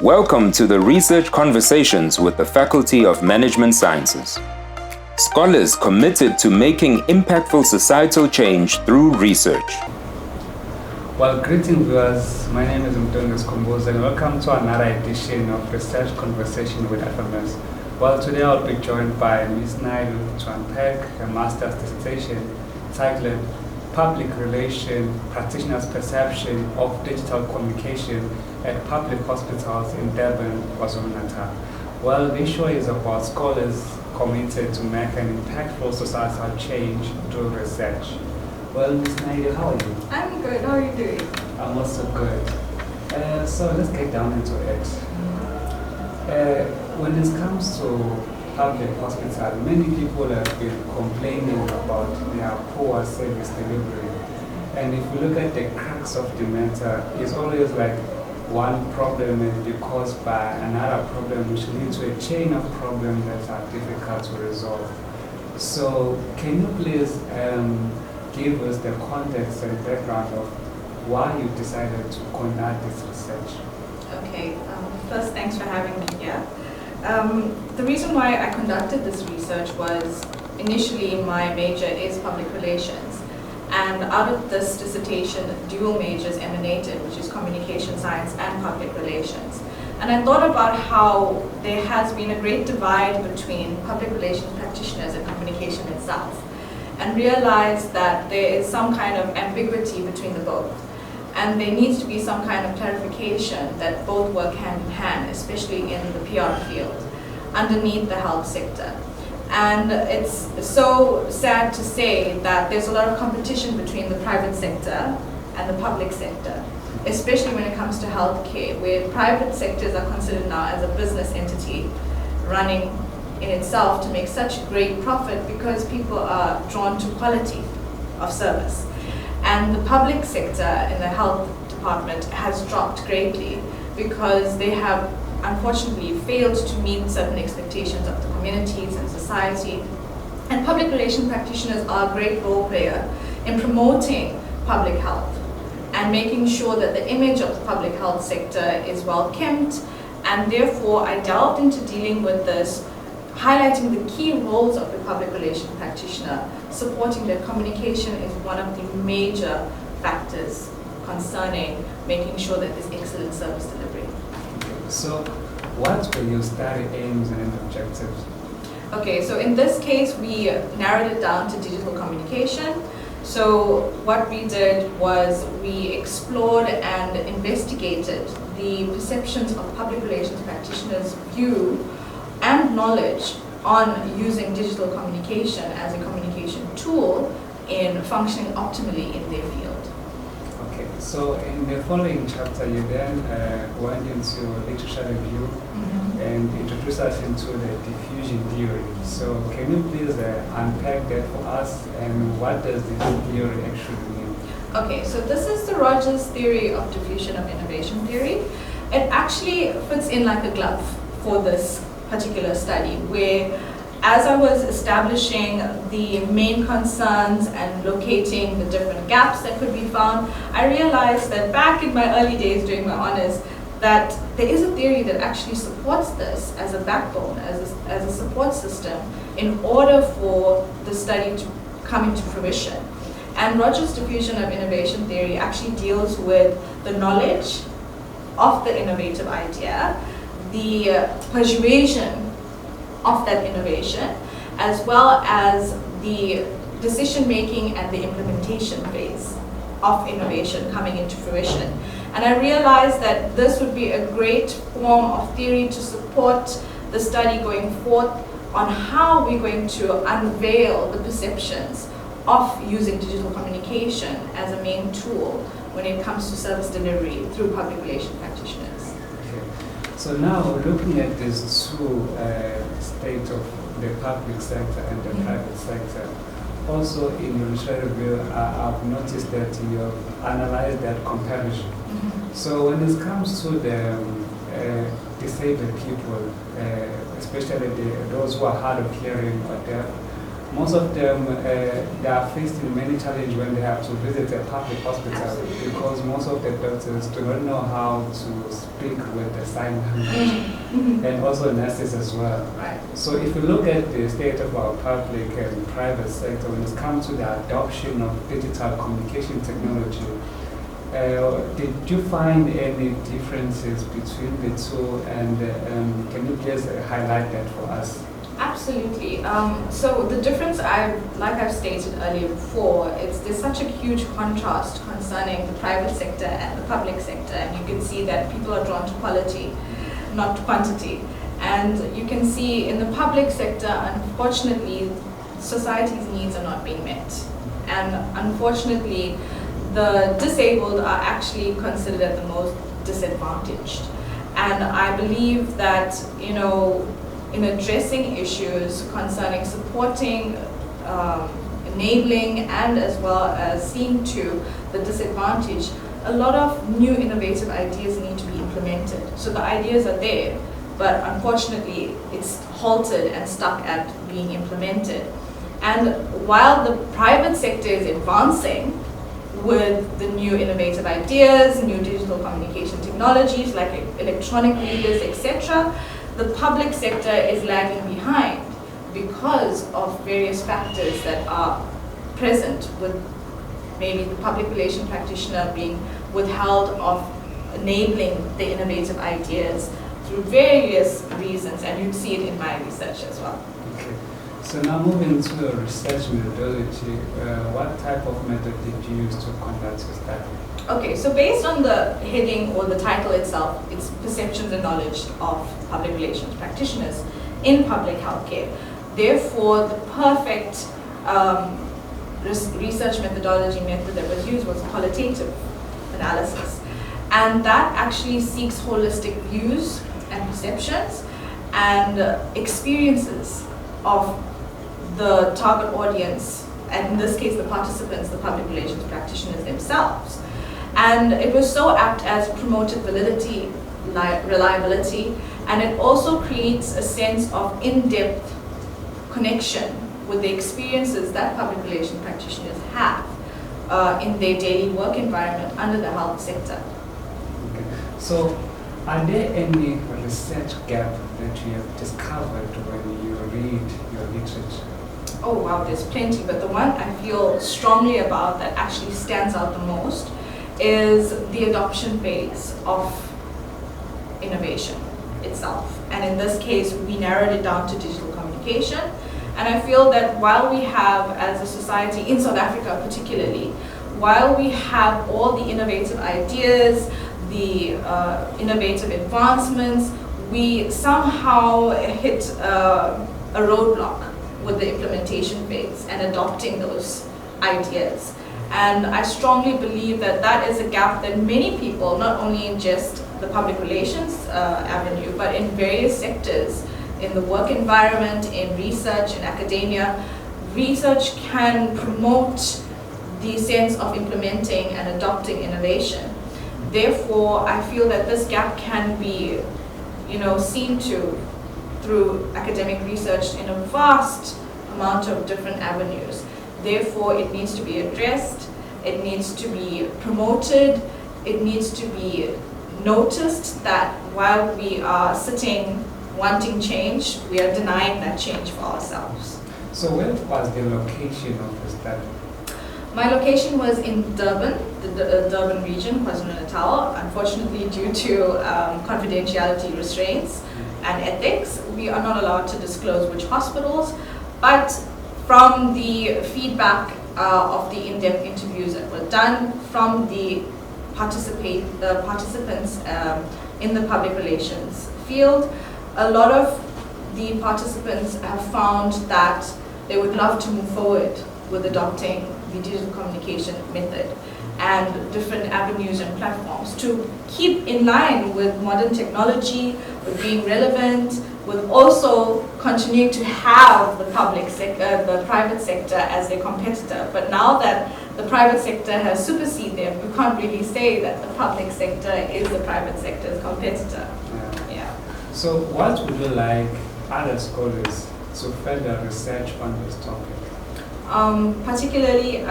Welcome to the Research Conversations with the Faculty of Management Sciences. Scholars committed to making impactful societal change through research. Well, greetings viewers. My name is Skhumbuzo and welcome to another edition of Research Conversation with FMS. Well, today I'll be joined by Ms. Naidoo to unpack a master's dissertation titled Public Relation, Practitioners' Perception of Digital Communication at Public Hospitals in Durban, KWAZULU-NATAL. Well, this show is about scholars committed to make an impactful societal change through research. Well, Ms. Naidoo, how are you? I'm good. How are you doing? I'm also good. So let's get down into it. When it comes to public hospital, many people have been complaining about their poor service delivery. And if we look at the crux of the matter, it's always like one problem will be caused by another problem, which leads to a chain of problems that are difficult to resolve. So can you please give us the context and background of why you decided to conduct this research? Okay. First, thanks for having me here. The reason why I conducted this research was initially my major is public relations, and out of this dissertation dual majors emanated, which is communication science and public relations. And I thought about how there has been a great divide between public relations practitioners and communication itself, and realized that there is some kind of ambiguity between the both. And there needs to be some kind of clarification that both work hand in hand, especially in the PR field, underneath the health sector. And it's so sad to say that there's a lot of competition between the private sector and the public sector, especially when it comes to healthcare, where private sectors are considered now as a business entity running in itself to make such great profit because people are drawn to quality of service. And the public sector in the health department has dropped greatly because they have unfortunately failed to meet certain expectations of the communities and society. And public relations practitioners are a great role player in promoting public health and making sure that the image of the public health sector is well kept. And therefore I delved into dealing with this, highlighting the key roles of the public relations practitioner, supporting that communication is one of the major factors concerning making sure that there's excellent service delivery. Okay, so what were your study aims and objectives? Okay, so in this case, we narrowed it down to digital communication. So what we did was we explored and investigated the perceptions of public relations practitioners' view and knowledge on using digital communication as a communication tool in functioning optimally in their field. Okay, so in the following chapter, you then went into literature review and introduced us into the diffusion theory. So can you please unpack that for us, and what does this theory actually mean? Okay, so this is the Rogers theory of diffusion of innovation theory. It actually fits in like a glove for this particular study, where as I was establishing the main concerns and locating the different gaps that could be found, I realized that back in my early days during my honors, that there is a theory that actually supports this as a backbone, as a support system in order for the study to come into fruition. And Rogers' diffusion of innovation theory actually deals with the knowledge of the innovative idea, the persuasion of that innovation, as well as the decision-making and the implementation phase of innovation coming into fruition. And I realized that this would be a great form of theory to support the study going forth on how we're going to unveil the perceptions of using digital communication as a main tool when it comes to service delivery through public relations practitioners. So now, looking at these two states of the public sector and the private sector, also in your literature review, I've noticed that you have analyzed that comparison. So when it comes to the disabled people, especially those who are hard of hearing or deaf, most of them they are facing many challenges when they have to visit a public hospital. Absolutely. Because most of the doctors do not know how to speak with the sign language, and also nurses as well. Right. So if you look at the state of our public and private sector when it comes to the adoption of digital communication technology, did you find any differences between the two, and can you please highlight that for us? Absolutely. So the difference, like I've stated earlier before, there's such a huge contrast concerning the private sector and the public sector, and you can see that people are drawn to quality, not quantity. And you can see in the public sector, unfortunately, society's needs are not being met. And unfortunately, the disabled are actually considered as the most disadvantaged. And I believe that, in addressing issues concerning supporting, enabling, and as well as seeing to the disadvantaged, a lot of new innovative ideas need to be implemented. So the ideas are there, but unfortunately it's halted and stuck at being implemented. And while the private sector is advancing with the new innovative ideas, new digital communication technologies like electronic readers, etc., the public sector is lagging behind because of various factors that are present, with maybe the public relation practitioner being withheld of enabling the innovative ideas through various reasons, and you'd see it in my research as well. Okay. So now moving to the research methodology, what type of method did you use to conduct your study? Okay, so based on the heading or the title itself, it's Perceptions and Knowledge of Public Relations Practitioners in Public Healthcare. Therefore, the perfect research methodology method that was used was qualitative analysis. And that actually seeks holistic views and perceptions and experiences of the target audience, and in this case the participants, the public relations practitioners themselves. And it was so apt as promoted validity, reliability, and it also creates a sense of in-depth connection with the experiences that public relations practitioners have in their daily work environment under the health sector. Okay. So are there any research gap that you have discovered when you read your literature? Oh wow, there's plenty, but the one I feel strongly about that actually stands out the most is the adoption phase of innovation itself. And in this case, we narrowed it down to digital communication. And I feel that while we have, as a society, in South Africa particularly, while we have all the innovative ideas, the innovative advancements, we somehow hit a roadblock with the implementation phase and adopting those ideas. And I strongly believe that that is a gap that many people, not only in just the public relations avenue, but in various sectors, in the work environment, in research, in academia, research can promote the sense of implementing and adopting innovation. Therefore, I feel that this gap can be, seen to through academic research in a vast amount of different avenues. Therefore, it needs to be addressed, it needs to be promoted, it needs to be noticed that while we are sitting wanting change, we are denying that change for ourselves. So where was the location of the study? My location was in Durban, the Durban region, KWAZULU-NATAL. Unfortunately, due to confidentiality restraints and ethics, we are not allowed to disclose which hospitals, but from the feedback of the in-depth interviews that were done from the participants in the public relations field, a lot of the participants have found that they would love to move forward with adopting the digital communication method and different avenues and platforms to keep in line with modern technology, with being relevant, with also continuing to have the private sector as their competitor. But now that the private sector has superseded them, we can't really say that the public sector is the private sector's competitor. Yeah. So what would you like other scholars to further research on this topic? Particularly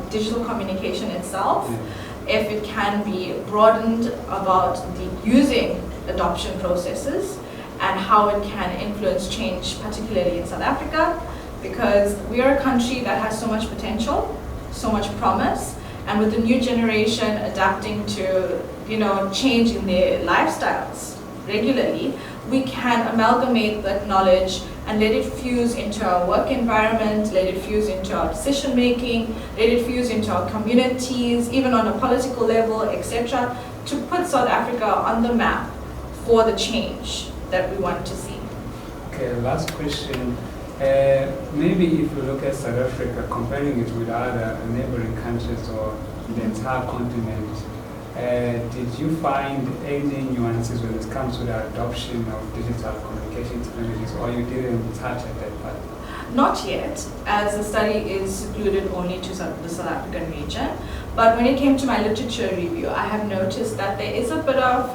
digital communication itself, if it can be broadened about the using adoption processes and how it can influence change, particularly in South Africa, because we are a country that has so much potential, so much promise, and with the new generation adapting to, change in their lifestyles regularly, we can amalgamate that knowledge and let it fuse into our work environment, let it fuse into our decision making, let it fuse into our communities, even on a political level, etc., to put South Africa on the map for the change that we want to see. Okay, last question. Maybe if you look at South Africa, comparing it with other neighboring countries or the entire continent, did you find any nuances when it comes to the adoption of digital communication technologies, or you didn't touch at that part? Not yet, as the study is secluded only to the South African region. But when it came to my literature review, I have noticed that there is a bit of,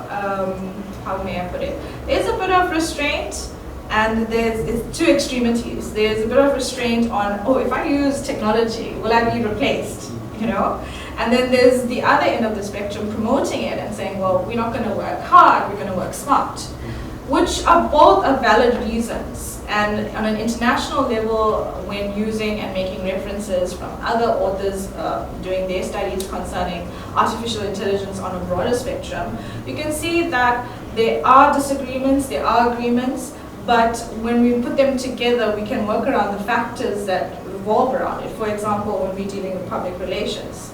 how may I put it? There's a bit of restraint, and it's two extremities. There's a bit of restraint on, if I use technology, will I be replaced? And then there's the other end of the spectrum promoting it and saying, well, we're not going to work hard, we're going to work smart, which are both valid reasons. And on an international level, when using and making references from other authors doing their studies concerning artificial intelligence on a broader spectrum, you can see that there are disagreements, there are agreements, but when we put them together, we can work around the factors that revolve around it. For example, when we're dealing with public relations,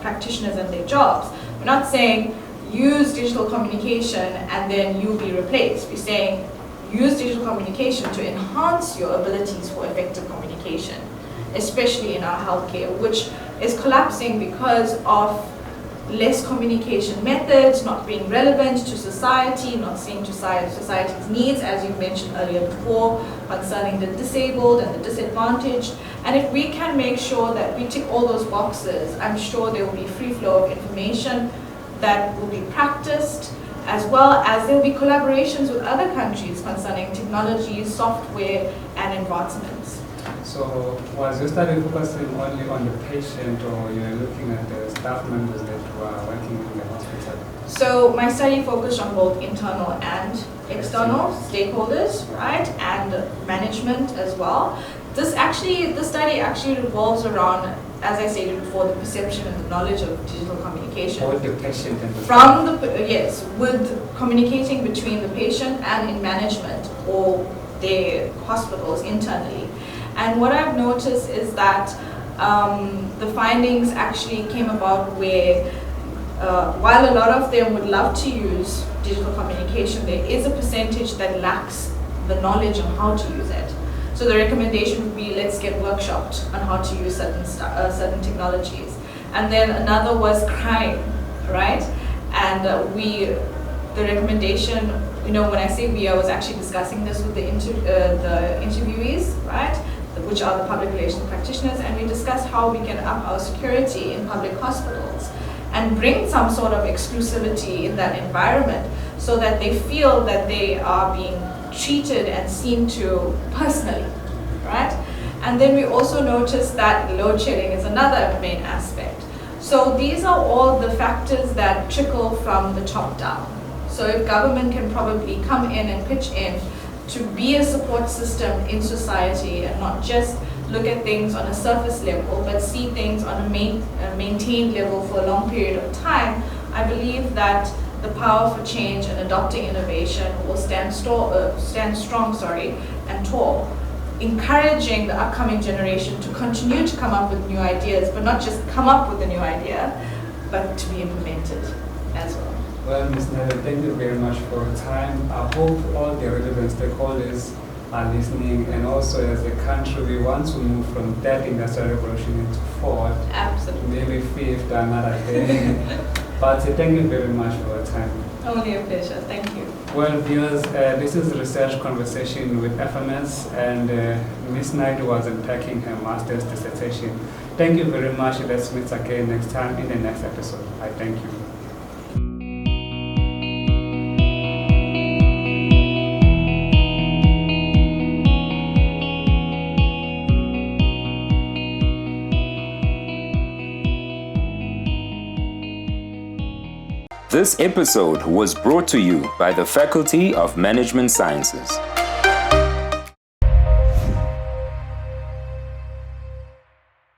practitioners and their jobs, we're not saying use digital communication and then you'll be replaced. We're saying use digital communication to enhance your abilities for effective communication, especially in our healthcare, which is collapsing because of less communication methods, not being relevant to society, not seeing to society's needs, as you mentioned earlier before, concerning the disabled and the disadvantaged. And if we can make sure that we tick all those boxes, I'm sure there will be free flow of information that will be practiced, as well as there will be collaborations with other countries concerning technology, software, and advancements. So was your study focusing only on the patient, or you're looking at the staff members that were working in the hospital? So my study focused on both internal and external stakeholders, right, and management as well. This study actually revolves around, as I stated before, the perception and the knowledge of digital communication. Both the patient and the yes, with communicating between the patient and in management or their hospitals internally. And what I've noticed is that the findings actually came about where, while a lot of them would love to use digital communication, there is a percentage that lacks the knowledge on how to use it. So the recommendation would be, let's get workshopped on how to use certain technologies. And then another was crime, right? And the recommendation, when I say we, I was actually discussing this with the interviewees, right? Which are the public relations practitioners, and we discussed how we can up our security in public hospitals and bring some sort of exclusivity in that environment so that they feel that they are being treated and seen to personally, right? And then we also noticed that load shedding is another main aspect. So these are all the factors that trickle from the top down. So if government can probably come in and pitch in to be a support system in society and not just look at things on a surface level, but see things on a maintained level for a long period of time, I believe that the power for change and adopting innovation will stand strong, and tall, encouraging the upcoming generation to continue to come up with new ideas, but not just come up with a new idea, but to be implemented as well. Well, Ms. Naidoo, thank you very much for your time. I hope all the relevant stakeholders are listening, and also as a country, we want to move from third industrial revolution into fourth. Absolutely. Maybe fifth, another day. But thank you very much for your time. Only a pleasure. Thank you. Well, viewers, this is Research Conversation with FMS, and Ms. Naidoo was unpacking her master's dissertation. Thank you very much. Let's meet again next time in the next episode. I thank you. This episode was brought to you by the Faculty of Management Sciences.